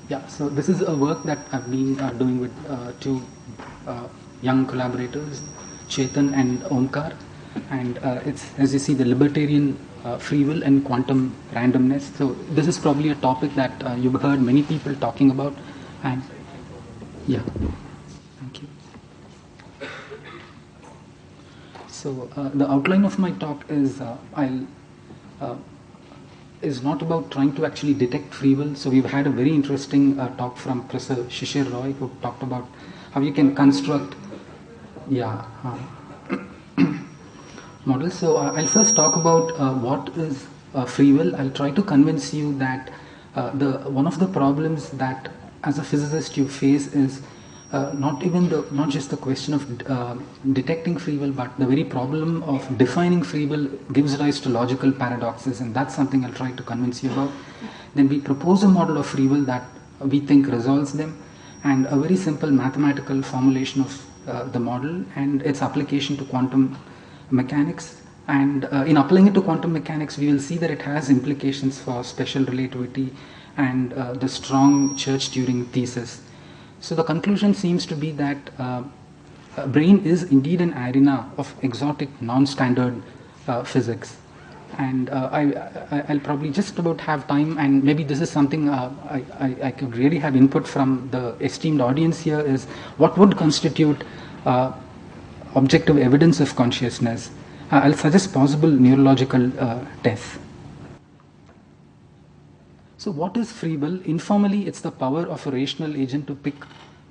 Yeah, so this is a work that I've been doing with two young collaborators, Chetan and Omkar, and it's, as you see, the libertarian free will and quantum randomness. So this is probably a topic that you've heard many people talking about, and yeah, thank you. So the outline of my talk is is not about trying to actually detect free will. So we've had a very interesting talk from Professor Shishir Roy, who talked about how you can construct, yeah, models. So I'll first talk about what is free will. I'll try to convince you that the one of the problems that as a physicist you face is not just the question of detecting free will, but the very problem of defining free will gives rise to logical paradoxes, and that's something I'll try to convince you about. Then we propose a model of free will that we think resolves them, and a very simple mathematical formulation of the model and its application to quantum mechanics. And in applying it to quantum mechanics, we will see that it has implications for special relativity and the strong Church-Turing thesis. So the conclusion seems to be that brain is indeed an arena of exotic, non-standard physics. And I'll probably just about have time, and maybe this is something I could really have input from the esteemed audience here, is what would constitute objective evidence of consciousness. I'll suggest possible neurological tests. So what is free will? Informally, it's the power of a rational agent to pick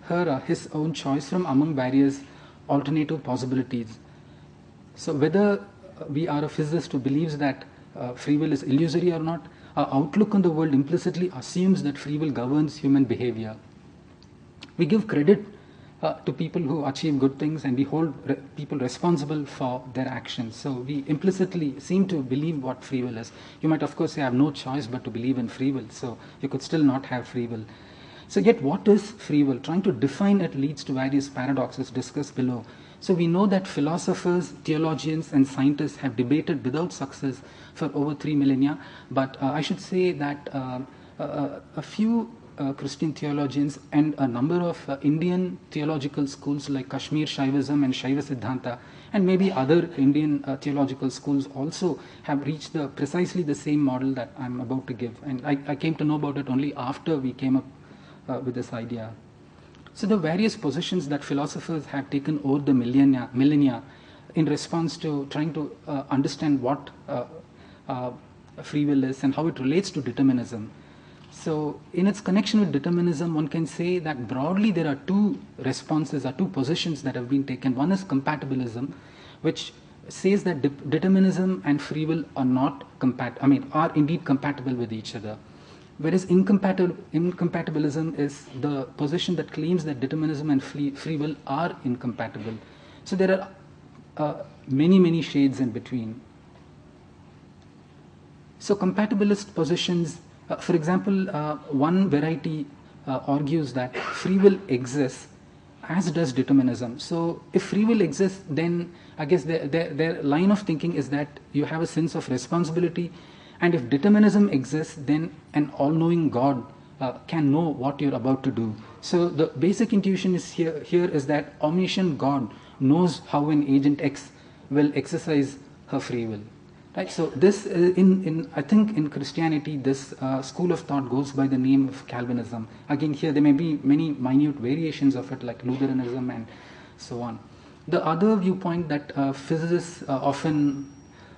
her or his own choice from among various alternative possibilities. So whether we are a physicist who believes that free will is illusory or not, our outlook on the world implicitly assumes that free will governs human behavior. We give credit to people who achieve good things, and we hold people responsible for their actions. So we implicitly seem to believe what free will is. You might of course say I have no choice but to believe in free will, so you could still not have free will. So yet what is free will? Trying to define it leads to various paradoxes discussed below. So we know that philosophers, theologians and scientists have debated without success for over 3 millennia, but I should say that a few Christian theologians and a number of Indian theological schools like Kashmir Shaivism and Shaiva Siddhanta, and maybe other Indian theological schools also have reached precisely the same model that I'm about to give. And I came to know about it only after we came up with this idea. So the various positions that philosophers have taken over the millennia in response to trying to understand what free will is and how it relates to determinism. So in its connection with determinism, one can say that broadly there are two responses, or two positions that have been taken. One is compatibilism, which says that determinism and free will are not are indeed compatible with each other. Whereas incompatibilism is the position that claims that determinism and free will are incompatible. So there are many shades in between. So compatibilist positions, for example, one variety argues that free will exists, as does determinism. So if free will exists, then I guess their line of thinking is that you have a sense of responsibility, and if determinism exists, then an all-knowing God can know what you're about to do. So the basic intuition is here is that omniscient God knows how an agent X will exercise her free will. Right, so this I think in Christianity, this school of thought goes by the name of Calvinism. Again, here there may be many minute variations of it, like Lutheranism and so on. The other viewpoint that physicists often,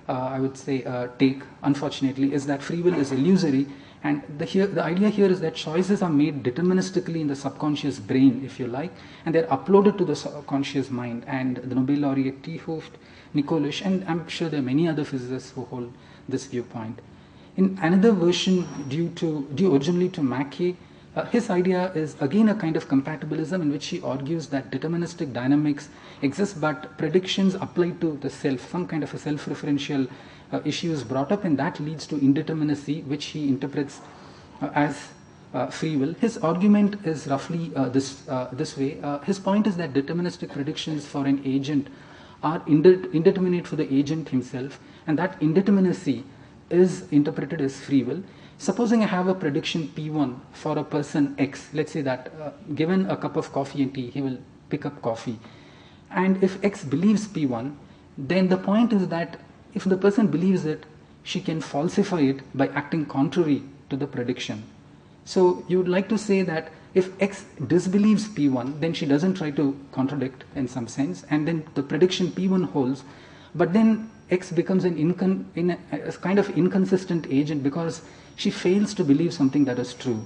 I would say, take, unfortunately, is that free will is illusory, and the idea here is that choices are made deterministically in the subconscious brain, if you like, and they're uploaded to the subconscious mind. And the Nobel laureate T. Hooft, Nikolish, and I'm sure there are many other physicists who hold this viewpoint. In another version, due originally to Mackay, his idea is again a kind of compatibilism in which he argues that deterministic dynamics exist, but predictions applied to the self, some kind of a self-referential issue is brought up, and that leads to indeterminacy, which he interprets as free will. His argument is roughly this way. His point is that deterministic predictions for an agent are indeterminate for the agent himself, and that indeterminacy is interpreted as free will. Supposing I have a prediction P1 for a person X, let's say that given a cup of coffee and tea, he will pick up coffee. And if X believes P1, then the point is that if the person believes it, she can falsify it by acting contrary to the prediction. So you would like to say that if X disbelieves P1, then she doesn't try to contradict in some sense, and then the prediction P1 holds, but then X becomes a kind of inconsistent agent because she fails to believe something that is true.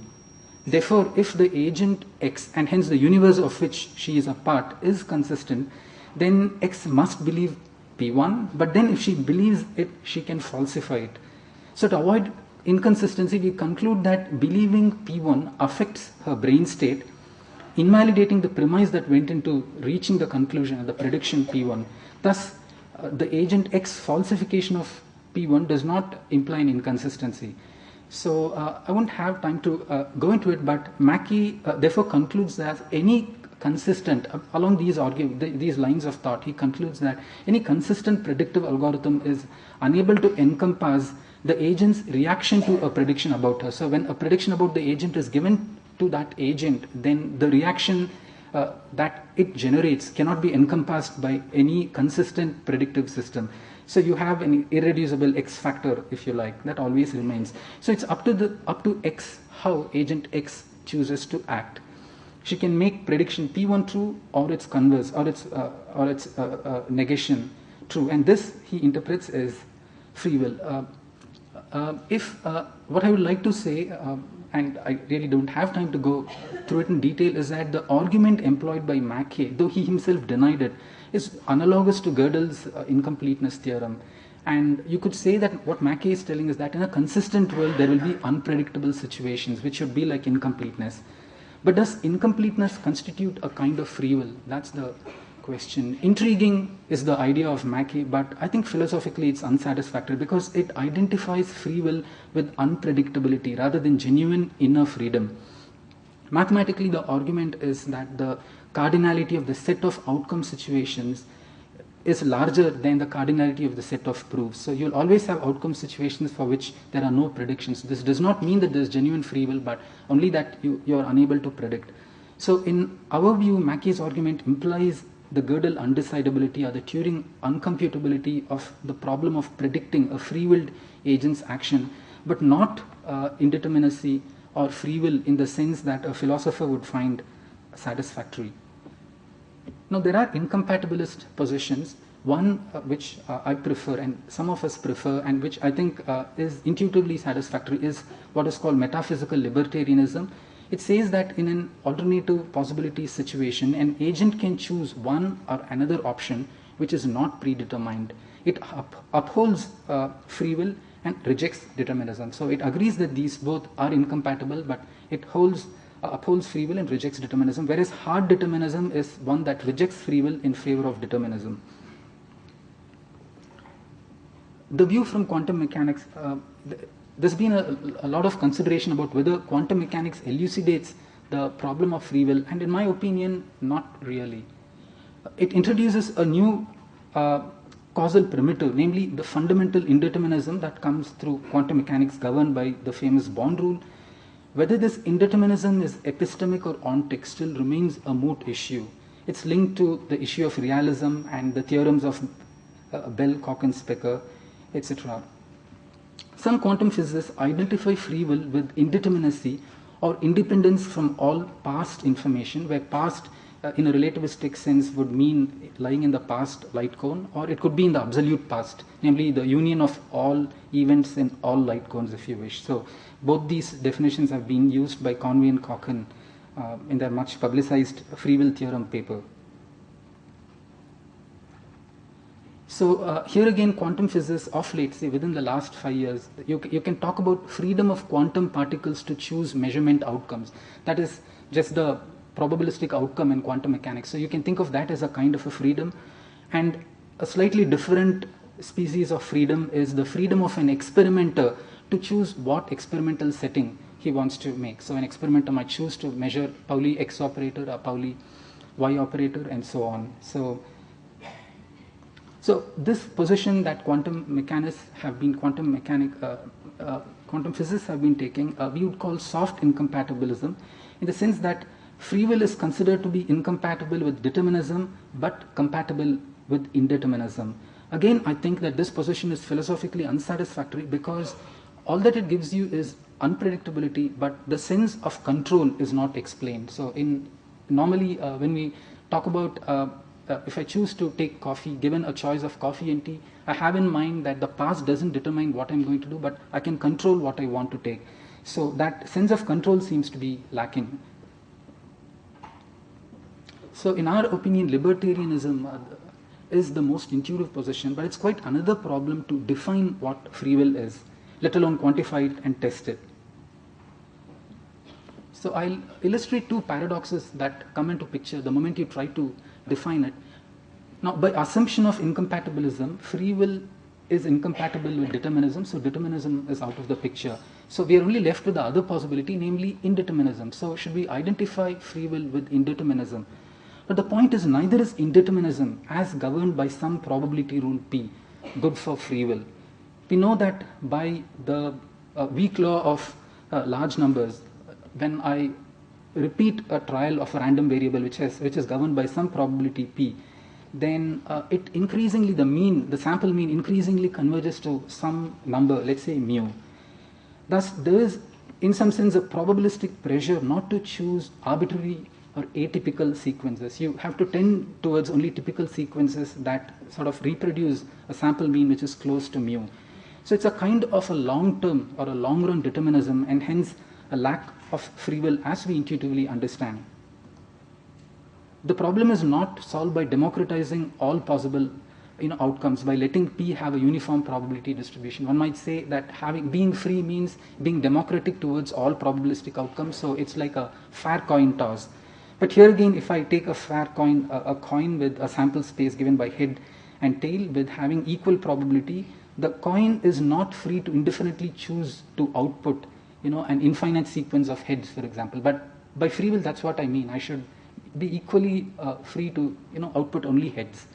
Therefore, if the agent X, and hence the universe of which she is a part, is consistent, then X must believe P1, but then if she believes it, she can falsify it. So to avoid inconsistency, we conclude that believing P1 affects her brain state, invalidating the premise that went into reaching the conclusion, the prediction P1. Thus, the agent X falsification of P1 does not imply an inconsistency. So I won't have time to go into it, but Mackey therefore concludes that any consistent, along these lines of thought, he concludes that any consistent predictive algorithm is unable to encompass the agent's reaction to a prediction about her. So when a prediction about the agent is given to that agent, then the reaction that it generates cannot be encompassed by any consistent predictive system. So you have an irreducible X factor, if you like, that always remains. So it's up to X how agent X chooses to act. She can make prediction P1 true or its converse or its negation true, and this he interprets as free will. What I would like to say, and I really don't have time to go through it in detail, is that the argument employed by Mackey, though he himself denied it, is analogous to Gödel's incompleteness theorem. And you could say that what Mackey is telling is that in a consistent world there will be unpredictable situations which should be like incompleteness. But does incompleteness constitute a kind of free will? That's the question. Intriguing is the idea of Mackey, but I think philosophically it's unsatisfactory because it identifies free will with unpredictability rather than genuine inner freedom. Mathematically, the argument is that the cardinality of the set of outcome situations is larger than the cardinality of the set of proofs. So you'll always have outcome situations for which there are no predictions. This does not mean that there's genuine free will, but only that you're unable to predict. So in our view, Mackey's argument implies the Gödel undecidability or the Turing uncomputability of the problem of predicting a free-willed agent's action, but not indeterminacy or free will in the sense that a philosopher would find satisfactory. Now, there are incompatibilist positions, one which I prefer and some of us prefer and which I think is intuitively satisfactory is what is called metaphysical libertarianism. It says that in an alternative possibility situation, an agent can choose one or another option which is not predetermined. It upholds free will and rejects determinism. So it agrees that these both are incompatible, but it upholds free will and rejects determinism, whereas hard determinism is one that rejects free will in favor of determinism. The view from quantum mechanics, there's been a lot of consideration about whether quantum mechanics elucidates the problem of free will, and in my opinion, not really. It introduces a new causal primitive, namely the fundamental indeterminism that comes through quantum mechanics governed by the famous Bond rule. Whether this indeterminism is epistemic or on-textual remains a moot issue. It's linked to the issue of realism and the theorems of Bell, Cock-and-Specker, etc. Some quantum physicists identify free will with indeterminacy or independence from all past information, where past in a relativistic sense would mean lying in the past light cone, or it could be in the absolute past, namely the union of all events in all light cones, if you wish. So both these definitions have been used by Conway and Cocken in their much publicized free will theorem paper. So here again, quantum physicists of late, say within the last 5 years, you can talk about freedom of quantum particles to choose measurement outcomes. That is just the probabilistic outcome in quantum mechanics. So you can think of that as a kind of a freedom. And a slightly different species of freedom is the freedom of an experimenter to choose what experimental setting he wants to make. So an experimenter might choose to measure Pauli X operator or Pauli Y operator and so on. So So this position that quantum mechanics have been, quantum physicists have been taking, we would call soft incompatibilism, in the sense that free will is considered to be incompatible with determinism but compatible with indeterminism. Again, I think that this position is philosophically unsatisfactory because all that it gives you is unpredictability, but the sense of control is not explained. So normally when we talk about if I choose to take coffee, given a choice of coffee and tea, I have in mind that the past doesn't determine what I'm going to do, but I can control what I want to take. So that sense of control seems to be lacking. So in our opinion, libertarianism is the most intuitive position, but it's quite another problem to define what free will is, let alone quantify it and test it. So I'll illustrate two paradoxes that come into picture the moment you try to define it. Now, by assumption of incompatibilism, free will is incompatible with determinism, so determinism is out of the picture. So we are only left with the other possibility, namely indeterminism. So should we identify free will with indeterminism? But the point is, neither is indeterminism, as governed by some probability rule P, good for free will. We know that by the weak law of large numbers, when I repeat a trial of a random variable which is governed by some probability P, then it increasingly, the sample mean increasingly converges to some number, let's say mu. Thus, there is in some sense a probabilistic pressure not to choose arbitrary or atypical sequences. You have to tend towards only typical sequences that sort of reproduce a sample mean which is close to mu. So it's a kind of a long-term or a long-run determinism, and hence a lack of free will as we intuitively understand. The problem is not solved by democratizing all possible outcomes, by letting P have a uniform probability distribution. One might say that being free means being democratic towards all probabilistic outcomes, so it's like a fair coin toss. But here again, if I take a fair coin, a coin with a sample space given by head and tail with having equal probability, the coin is not free to indefinitely choose to output an infinite sequence of heads, for example. But by free will, that's what I mean. I should be equally free to output only heads.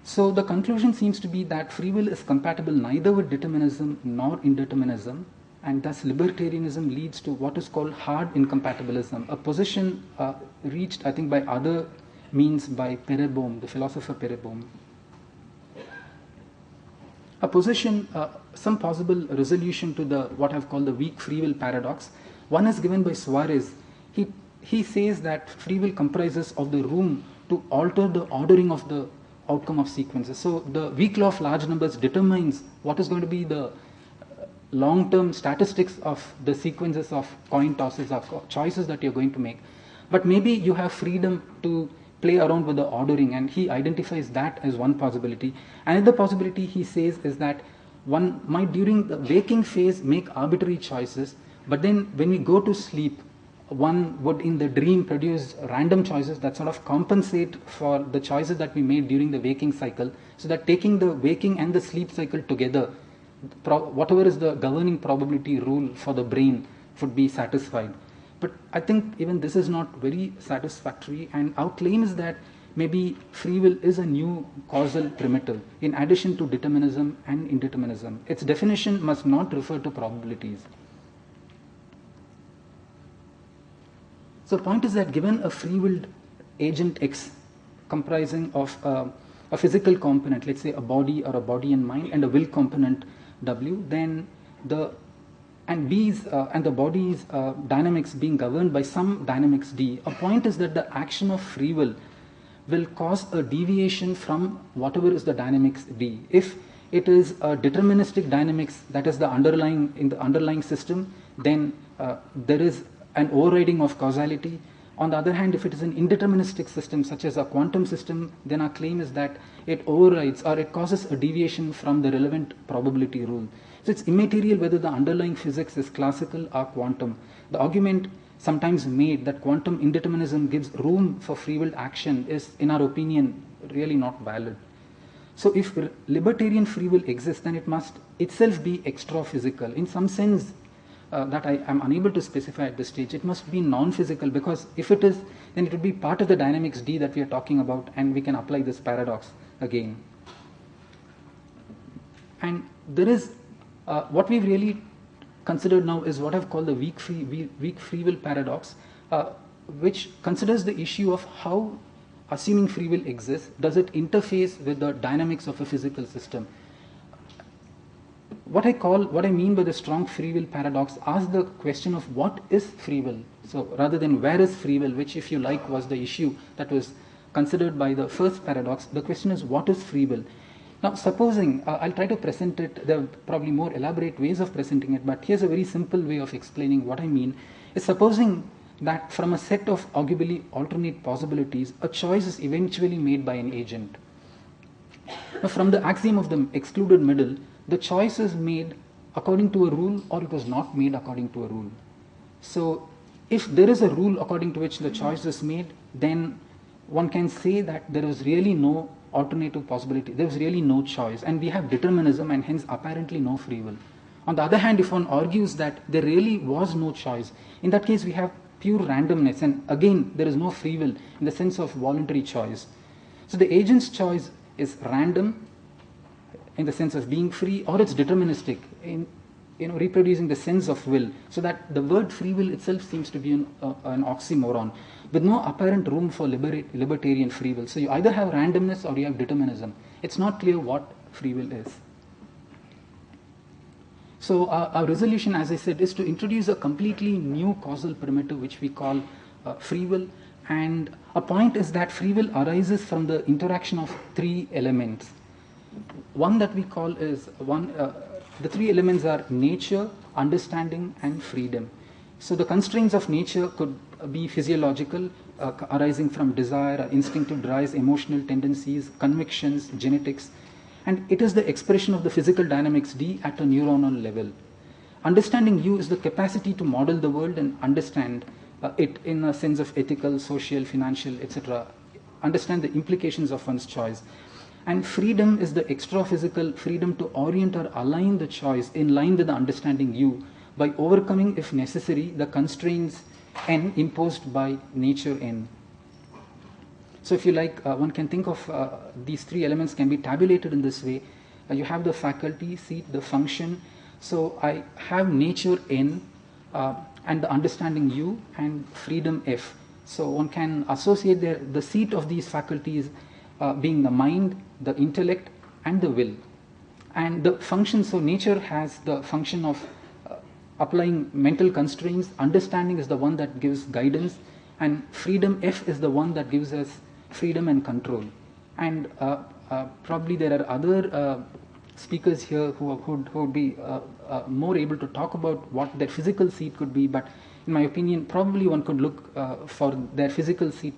So the conclusion seems to be that free will is compatible neither with determinism nor indeterminism, and thus libertarianism leads to what is called hard incompatibilism, a position reached, I think, by other means by Pereboom, the philosopher Pereboom. A position, some possible resolution to what I've called the weak free will paradox. One is given by Suarez. He says that free will comprises of the room to alter the ordering of the outcome of sequences. So the weak law of large numbers determines what is going to be the long-term statistics of the sequences of coin tosses or choices that you're going to make. But maybe you have freedom to play around with the ordering, and he identifies that as one possibility. Another possibility, he says, is that one might during the waking phase make arbitrary choices, but then when we go to sleep, one would in the dream produce random choices that sort of compensate for the choices that we made during the waking cycle, so that taking the waking and the sleep cycle together, whatever is the governing probability rule for the brain would be satisfied. But I think even this is not very satisfactory, and our claim is that maybe free will is a new causal primitive in addition to determinism and indeterminism. Its definition must not refer to probabilities. So the point is that given a free-willed agent X comprising of a physical component, let's say a body or a body and mind, and a will component W, then the body's dynamics being governed by some dynamics D, a point is that the action of free will cause a deviation from whatever is the dynamics D. If it is a deterministic dynamics that is in the underlying system, then there is an overriding of causality. On the other hand, if it is an indeterministic system such as a quantum system, then our claim is that it overrides or it causes a deviation from the relevant probability rule. So it's immaterial whether the underlying physics is classical or quantum. The argument sometimes made that quantum indeterminism gives room for free will action is, in our opinion, really not valid. So if libertarian free will exists, then it must itself be extra-physical. In some sense, that I am unable to specify at this stage, it must be non-physical, because if it is, then it would be part of the dynamics D that we are talking about, and we can apply this paradox again. And there is, what we've really considered now is what I've called the weak free will paradox, which considers the issue of how, assuming free will exists, does it interface with the dynamics of a physical system. What I mean by the strong free will paradox asks the question of what is free will. So rather than where is free will, which if you like was the issue that was considered by the first paradox, the question is what is free will. Now supposing, I'll try to present it, there are probably more elaborate ways of presenting it, but here's a very simple way of explaining what I mean, is supposing that from a set of arguably alternate possibilities, a choice is eventually made by an agent. Now from the axiom of the excluded middle, the choice is made according to a rule or it was not made according to a rule. So if there is a rule according to which the choice is made, then one can say that there was really no alternative possibility, there was really no choice, and we have determinism and hence apparently no free will. On the other hand, if one argues that there really was no choice, in that case we have pure randomness, and again there is no free will in the sense of voluntary choice. So the agent's choice is random in the sense of being free, or it's deterministic in reproducing the sense of will, so that the word free will itself seems to be an oxymoron with no apparent room for libertarian free will. So you either have randomness or you have determinism. It's not clear what free will is. So our resolution, as I said, is to introduce a completely new causal primitive which we call free will, and a point is that free will arises from the interaction of three elements. One that we call is the three elements are nature, understanding, and freedom. So the constraints of nature could be physiological, arising from desire, instinctive drives, emotional tendencies, convictions, genetics, and it is the expression of the physical dynamics D at a neuronal level. Understanding U is the capacity to model the world and understand it in a sense of ethical, social, financial, etc. Understand the implications of one's choice. And freedom is the extra-physical freedom to orient or align the choice in line with the understanding U by overcoming, if necessary, the constraints N imposed by nature N. So if you like, one can think of these three elements can be tabulated in this way. You have the faculty, seat, the function. So I have nature N and the understanding U and freedom F. So one can associate the seat of these faculties being the mind, the intellect, and the will. And the function, so nature has the function of applying mental constraints, understanding is the one that gives guidance, and freedom F is the one that gives us freedom and control. And probably there are other speakers here who would be more able to talk about what their physical seat could be, but in my opinion, probably one could look for their physical seat.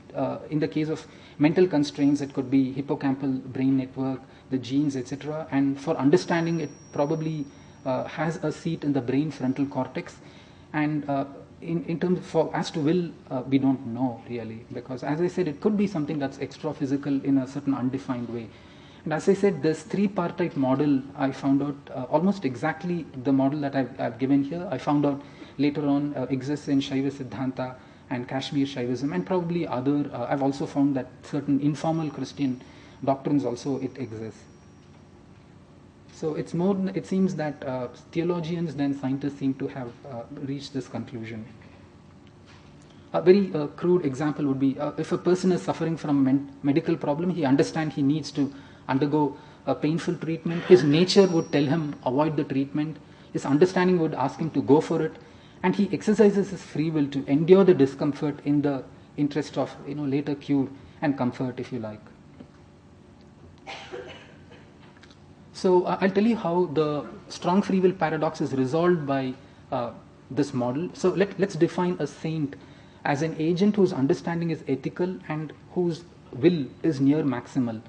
In the case of mental constraints, it could be hippocampal brain network, the genes, etc. And for understanding, it probably has a seat in the brain frontal cortex. And in terms of as to will, we don't know really, because as I said, it could be something that's extra-physical in a certain undefined way. And as I said, this three-partite model, I found out almost exactly the model that I've given here. I found out later on exists in Shaiva Siddhanta and Kashmir Shaivism, and probably other, I've also found that certain informal Christian doctrines also it exists. So it's more, it seems that theologians than scientists seem to have reached this conclusion. A very crude example would be if a person is suffering from a medical problem, he understands he needs to undergo a painful treatment. His nature would tell him avoid the treatment. His understanding would ask him to go for it. And he exercises his free will to endure the discomfort in the interest of later cure and comfort, if you like. So I'll tell you how the strong free will paradox is resolved by this model. So let's define a saint as an agent whose understanding is ethical and whose will is near maximal.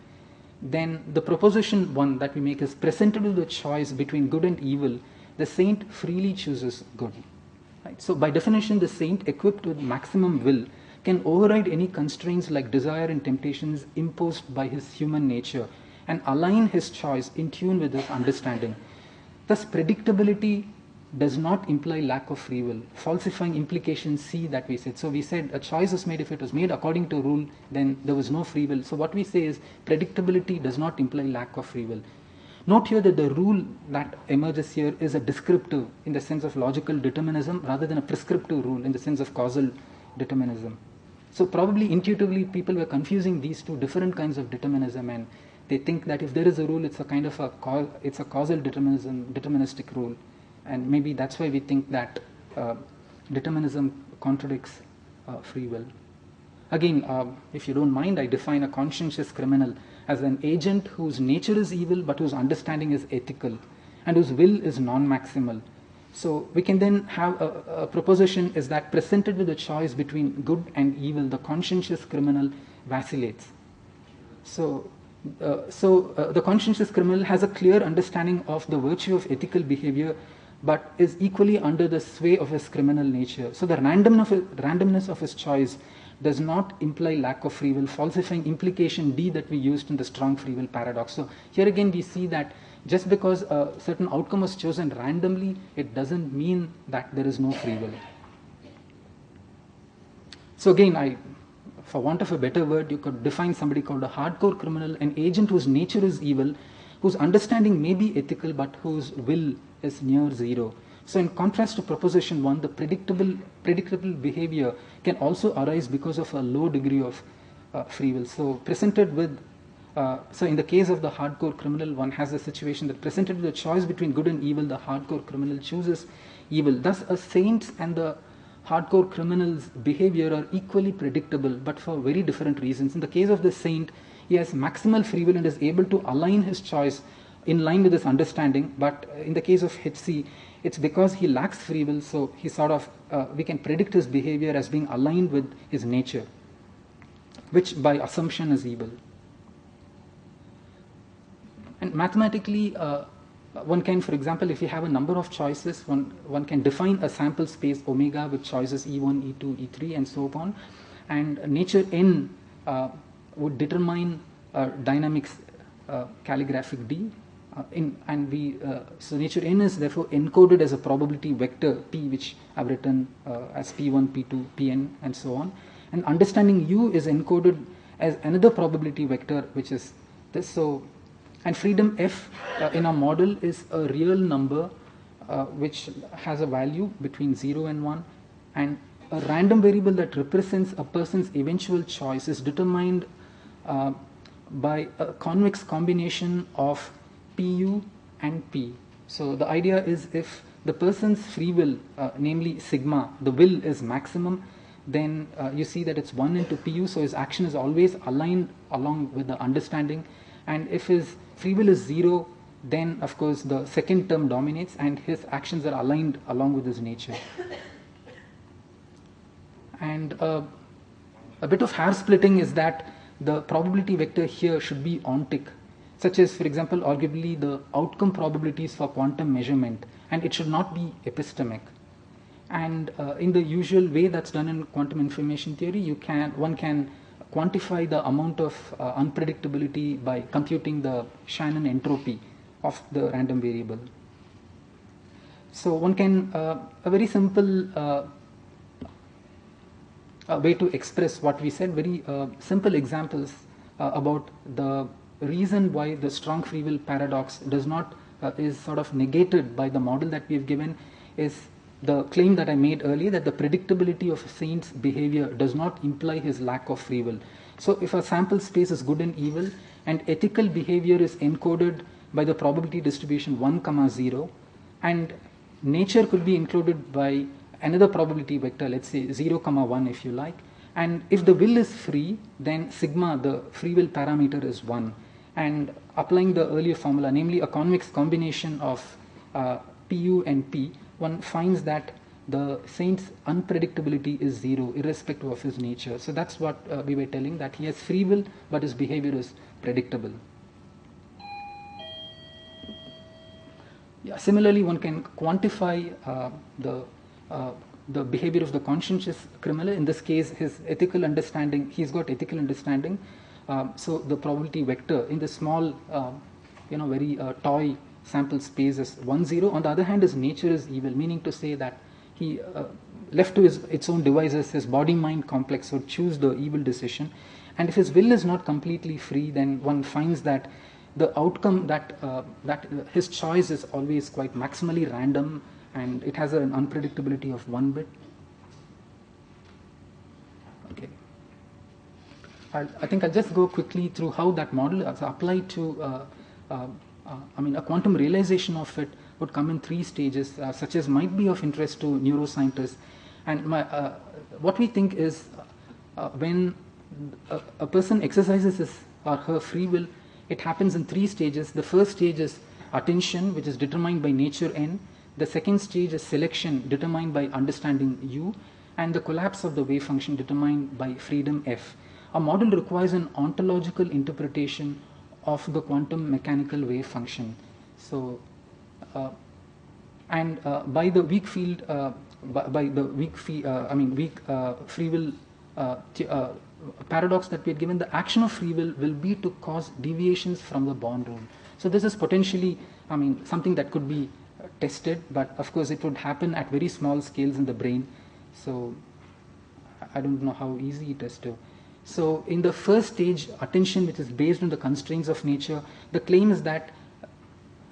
Then the proposition 1 that we make is presented with the choice between good and evil, the saint freely chooses good. Right? So by definition, the saint equipped with maximum will can override any constraints like desire and temptations imposed by his human nature and align his choice in tune with his understanding. Thus predictability does not imply lack of free will. Falsifying implication C that we said. So we said a choice is made if it was made according to rule, then there was no free will. So what we say is predictability does not imply lack of free will. Note here that the rule that emerges here is a descriptive in the sense of logical determinism rather than a prescriptive rule in the sense of causal determinism. So probably intuitively people were confusing these two different kinds of determinism, and they think that if there is a rule, it's a kind of it's a causal determinism, deterministic rule, and maybe that's why we think that determinism contradicts free will. Again, if you don't mind, I define a conscientious criminal as an agent whose nature is evil but whose understanding is ethical and whose will is non-maximal. So we can then have a proposition is that presented with a choice between good and evil, the conscientious criminal vacillates. So the conscientious criminal has a clear understanding of the virtue of ethical behavior but is equally under the sway of his criminal nature. So the randomness of his choice does not imply lack of free will, falsifying implication D that we used in the strong free will paradox. So here again we see that just because a certain outcome was chosen randomly, it doesn't mean that there is no free will. So again, for want of a better word, you could define somebody called a hardcore criminal, an agent whose nature is evil, whose understanding may be ethical but whose will is near zero. So in contrast to proposition 1, the predictable behavior can also arise because of a low degree of free will. So presented with so in the case of the hardcore criminal, one has a situation that presented with a choice between good and evil, the hardcore criminal chooses evil. Thus a saint and the hardcore criminal's behavior are equally predictable but for very different reasons. In the case of the saint, he has maximal free will and is able to align his choice in line with his understanding, but in the case of HC, it's because he lacks free will, so he sort of, we can predict his behavior as being aligned with his nature, which by assumption is evil. And mathematically, one can, for example, if you have a number of choices, one can define a sample space omega with choices E1, E2, E3 and so on, and nature N would determine dynamics calligraphic D. So nature N is therefore encoded as a probability vector P, which I've written as P1, P2, Pn and so on. And understanding U is encoded as another probability vector, which is this. So, and freedom F in our model is a real number which has a value between 0 and 1, and a random variable that represents a person's eventual choice is determined by a convex combination of Pu and P. So the idea is if the person's free will, namely sigma, the will is maximum, then you see that it's 1 into Pu, so his action is always aligned along with the understanding. And if his free will is 0, then of course the second term dominates and his actions are aligned along with his nature. And a bit of hair splitting is that the probability vector here should be ontic, such as, for example, arguably the outcome probabilities for quantum measurement, and it should not be epistemic. And in the usual way that's done in quantum information theory, one can quantify the amount of unpredictability by computing the Shannon entropy of the random variable. So one can, a very simple way to express what we said, very simple examples about the reason why the strong free will paradox does not is sort of negated by the model that we have given is the claim that I made earlier, that the predictability of a saint's behavior does not imply his lack of free will. So if a sample space is good and evil and ethical behavior is encoded by the probability distribution 1, 0, and nature could be included by another probability vector, let's say 0, 1 if you like, and if the will is free, then sigma, the free will parameter, is 1. And applying the earlier formula, namely a convex combination of Pu and P, one finds that the saint's unpredictability is 0 irrespective of his nature. So that's what we were telling, that he has free will but his behavior is predictable. Yeah, similarly, one can quantify the behavior of the conscientious criminal. In this case, his ethical understanding, he's got ethical understanding. So the probability vector in the small, very toy sample space is 1, 0. On the other hand, his nature is evil, meaning to say that he, left to its own devices, his body-mind complex would choose the evil decision. And if his will is not completely free, then one finds that the outcome that his choice is always quite maximally random, and it has an unpredictability of 1 bit. Okay. I think I'll just go quickly through how that model is applied to, a quantum realization of it would come in 3 stages, such as might be of interest to neuroscientists. And what we think is when a person exercises his or her free will, it happens in 3 stages. The first stage is attention, which is determined by nature N. The second stage is selection, determined by understanding U. And the collapse of the wave function, determined by freedom F. A model requires an ontological interpretation of the quantum mechanical wave function. So, by the weak field, by the weak free will paradox that we had given, the action of free will be to cause deviations from the Born rule. So this is potentially, something that could be tested, but of course it would happen at very small scales in the brain. So I don't know how easy it is to. So in the first stage, attention, which is based on the constraints of nature, the claim is that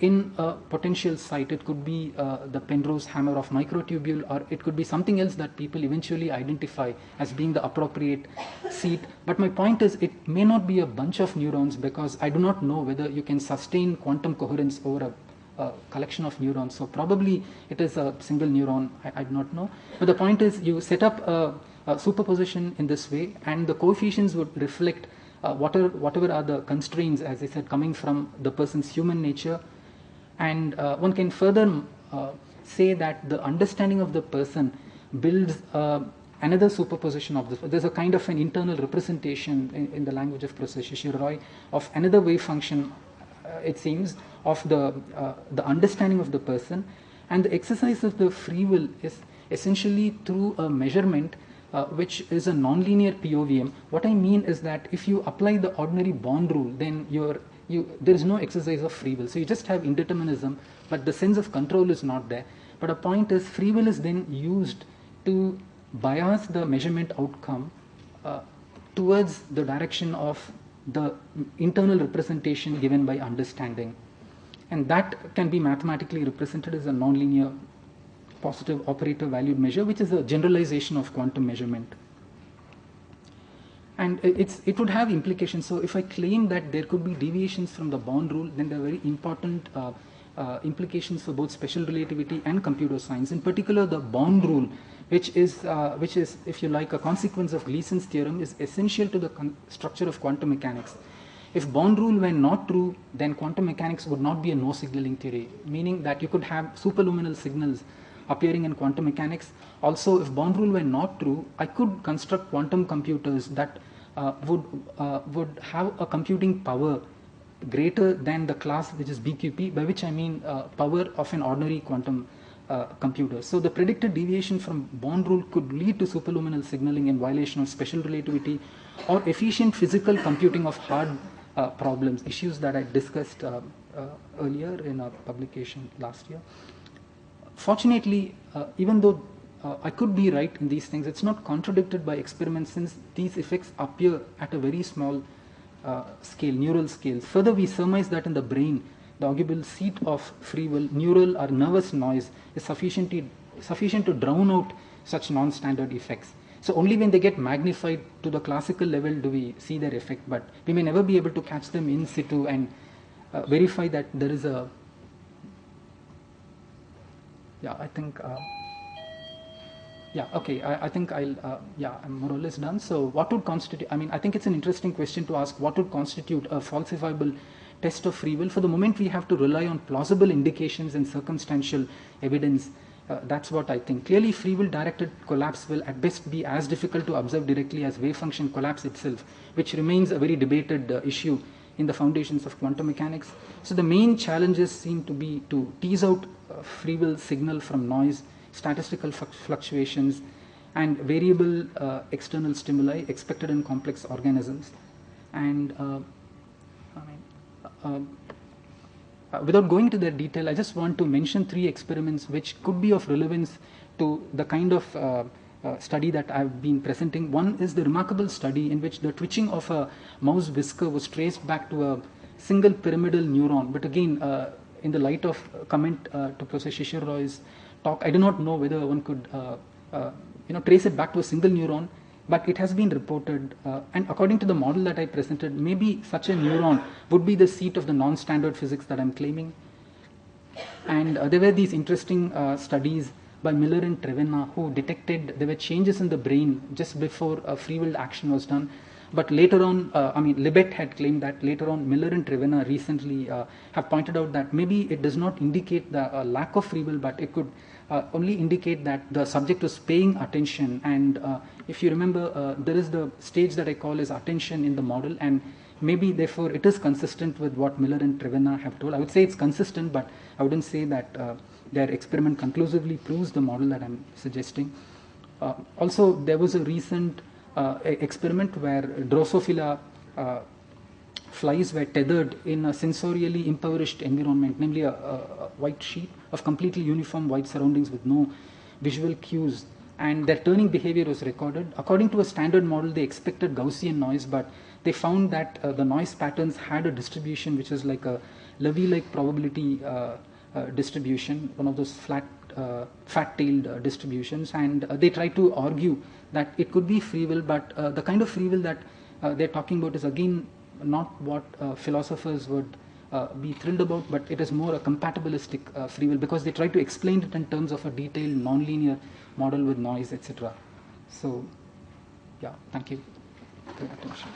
in a potential site, it could be the Penrose hammer of microtubule, or it could be something else that people eventually identify as being the appropriate seat. But my point is, it may not be a bunch of neurons, because I do not know whether you can sustain quantum coherence over a collection of neurons. So probably it is a single neuron, I do not know. But the point is, you set up a superposition in this way, and the coefficients would reflect whatever are the constraints, as I said, coming from the person's human nature. And one can further say that the understanding of the person builds another superposition of this. There's a kind of an internal representation in the language of Professor Shishir Roy of another wave function, it seems, of the understanding of the person. And the exercise of the free will is essentially through a measurement which is a nonlinear POVM. What I mean is that if you apply the ordinary Born rule, then there is no exercise of free will. So you just have indeterminism, but the sense of control is not there. But a point is, free will is then used to bias the measurement outcome towards the direction of the internal representation given by understanding. And that can be mathematically represented as a nonlinear positive operator valued measure, which is a generalization of quantum measurement. And it would have implications. So if I claim that there could be deviations from the Born rule, then there are very important implications for both special relativity and computer science. In particular, the Born rule, which is, if you like, a consequence of Gleason's theorem, is essential to the structure of quantum mechanics. If Born rule were not true, then quantum mechanics would not be a no-signaling theory, meaning that you could have superluminal signals appearing in quantum mechanics. Also, if Born rule were not true, I could construct quantum computers that would have a computing power greater than the class which is BQP, by which I mean power of an ordinary quantum computer. So the predicted deviation from Born rule could lead to superluminal signaling in violation of special relativity, or efficient physical computing of hard problems, issues that I discussed earlier in a publication last year. Fortunately, even though I could be right in these things, it's not contradicted by experiments, since these effects appear at a very small scale, neural scale. Further, we surmise that in the brain, the arguable seat of free will, neural or nervous noise is sufficient to drown out such non-standard effects. So only when they get magnified to the classical level do we see their effect, but we may never be able to catch them in situ and verify that there is a... Yeah, I think... Yeah, okay, I think I'm more or less done. So what would constitute, I think it's an interesting question to ask, what would constitute a falsifiable test of free will? For the moment, we have to rely on plausible indications and circumstantial evidence. That's what I think. Clearly, free will directed collapse will at best be as difficult to observe directly as wave function collapse itself, which remains a very debated issue in the foundations of quantum mechanics. So the main challenges seem to be to tease out free will signal from noise, statistical fluctuations, and variable external stimuli expected in complex organisms. And Without going into that detail, I just want to mention 3 experiments which could be of relevance to the kind of study that I've been presenting. One is the remarkable study in which the twitching of a mouse whisker was traced back to a single pyramidal neuron. But again, in the light of comment to Professor Shishir Roy's talk, I do not know whether one could trace it back to a single neuron, but it has been reported, and according to the model that I presented, maybe such a neuron would be the seat of the non-standard physics that I'm claiming. And there were these interesting studies by Miller and Trevena who detected there were changes in the brain just before free will action was done. But later on, Libet had claimed that. Later on, Miller and Trevena recently have pointed out that maybe it does not indicate the lack of free will, but it could only indicate that the subject was paying attention. And if you remember, there is the stage that I call as attention in the model, and maybe therefore it is consistent with what Miller and Trevena have told. I would say it's consistent, but I wouldn't say that their experiment conclusively proves the model that I'm suggesting. Also, there was a recent experiment where Drosophila flies were tethered in a sensorially impoverished environment, namely a white sheet of completely uniform white surroundings with no visual cues, and their turning behavior was recorded. According to a standard model, they expected Gaussian noise, but they found that the noise patterns had a distribution which is like a Levy-like probability distribution, one of those fat-tailed distributions, and they tried to argue that it could be free will, but the kind of free will that they're talking about is again not what philosophers would be thrilled about, but it is more a compatibilistic free will, because they try to explain it in terms of a detailed nonlinear model with noise, etc. So, yeah, thank you for your attention.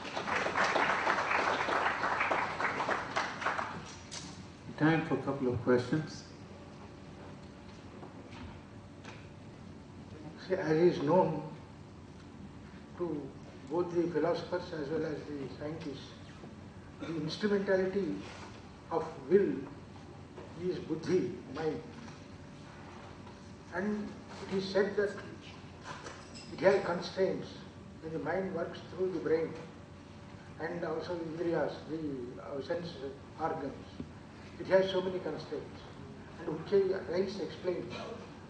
Time for a couple of questions. As is known to both the philosophers as well as the scientists, the instrumentality of will is buddhi, mind. And it is said that it has constraints when the mind works through the brain and also the indriyas, the sense organs. It has so many constraints. And Uche Rice explains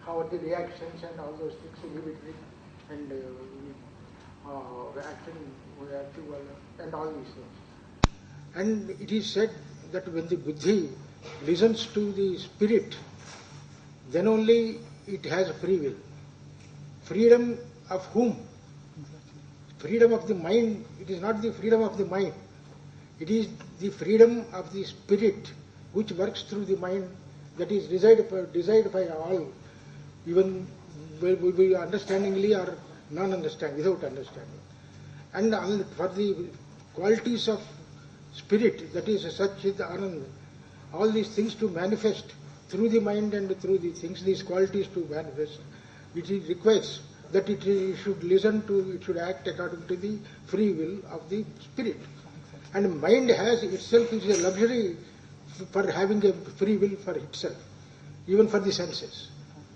how the reactions and all those things inhibitory and action, reactive, and all these things. And it is said that when the buddhi listens to the spirit, then only it has free will. Freedom of whom? Freedom of the mind. It is not the freedom of the mind. It is the freedom of the spirit which works through the mind, that is desired by all, even we understandingly or non-understanding, without understanding. And for the qualities of spirit, that is Satchit Anand, all these things to manifest through the mind and through the things, these qualities to manifest, it requires that it should listen to, it should act according to the free will of the spirit. And mind has itself is a luxury for having a free will for itself, even for the senses.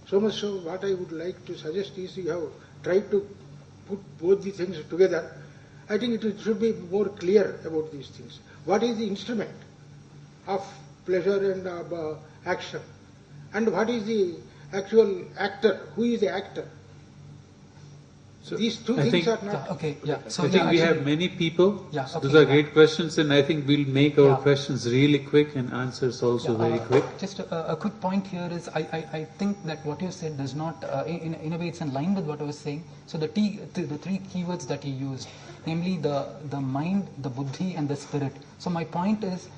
So much so, what I would like to suggest is you have tried to put both the things together. I think it should be more clear about these things. What is the instrument of pleasure and action? And what is the actual actor? Who is the actor? So these two things are not... Okay, yeah. So I think we have many people. Yeah, okay, those are great questions, and I think we'll make our questions really quick and answers also very quick. Just a quick point here is I think that what you said does not, in a way it's in line with what I was saying. So the three keywords that you used, namely the mind, the buddhi and the spirit. So my point is,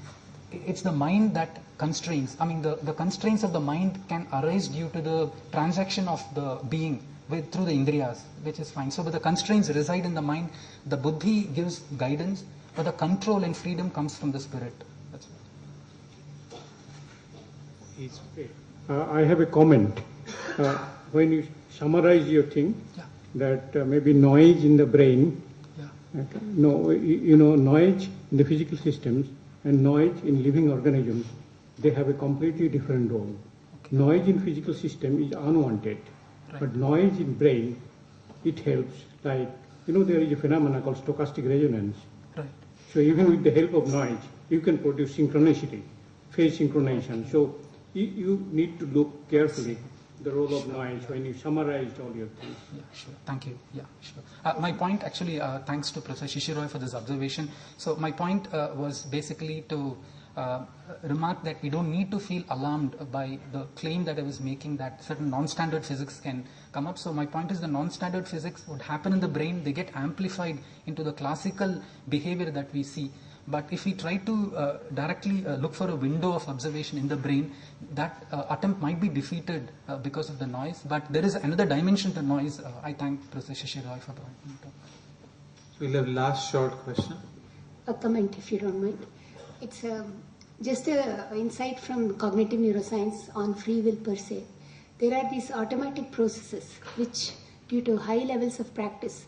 it's the mind that constrains. I mean, the constraints of the mind can arise due to the transaction of the being through the indriyas, which is fine. So, but the constraints reside in the mind. The buddhi gives guidance, but the control and freedom comes from the spirit. That's it. I have a comment. When you summarize your thing, that maybe noise in the brain, noise in the physical systems and noise in living organisms, they have a completely different role. Okay. Noise in physical system is unwanted. Right. But noise in brain, it helps. Like, there is a phenomenon called stochastic resonance. Right. So even with the help of noise, you can produce synchronicity. phase synchronization. So you need to look carefully the role of noise when you summarized all your things. Yeah, sure. Thank you. Yeah, sure. My point actually, thanks to Professor Shishiroy for this observation. So my point was basically to remark that we don't need to feel alarmed by the claim that I was making that certain non-standard physics can come up. So my point is the non-standard physics would happen in the brain, they get amplified into the classical behavior that we see. But if we try to directly look for a window of observation in the brain, that attempt might be defeated because of the noise. But there is another dimension to noise. I thank Professor Shishiroy for pointing it out. We'll have last short question. A comment, if you don't mind. It's just an insight from cognitive neuroscience on free will per se. There are these automatic processes which, due to high levels of practice,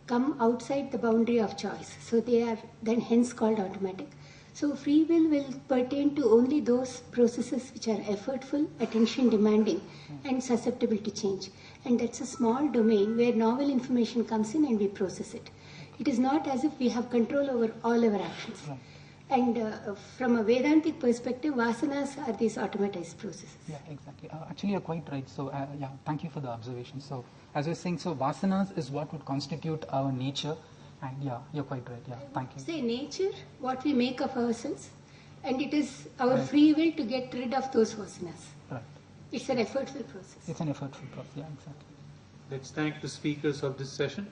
come outside the boundary of choice. So they are then hence called automatic. So free will pertain to only those processes which are effortful, attention demanding, and susceptible to change. And that's a small domain where novel information comes in and we process it. It is not as if we have control over all our actions. And from a Vedantic perspective, vasanas are these automatized processes. Yeah, exactly. Actually, you're quite right. So, yeah, thank you for the observation. So, as I was saying, so vasanas is what would constitute our nature. And yeah, you're quite right. Yeah, thank you. Say nature, what we make of ourselves, and it is our free will to get rid of those vasanas. Right. It's an effortful process. It's an effortful process. Yeah, exactly. Let's thank the speakers of this session.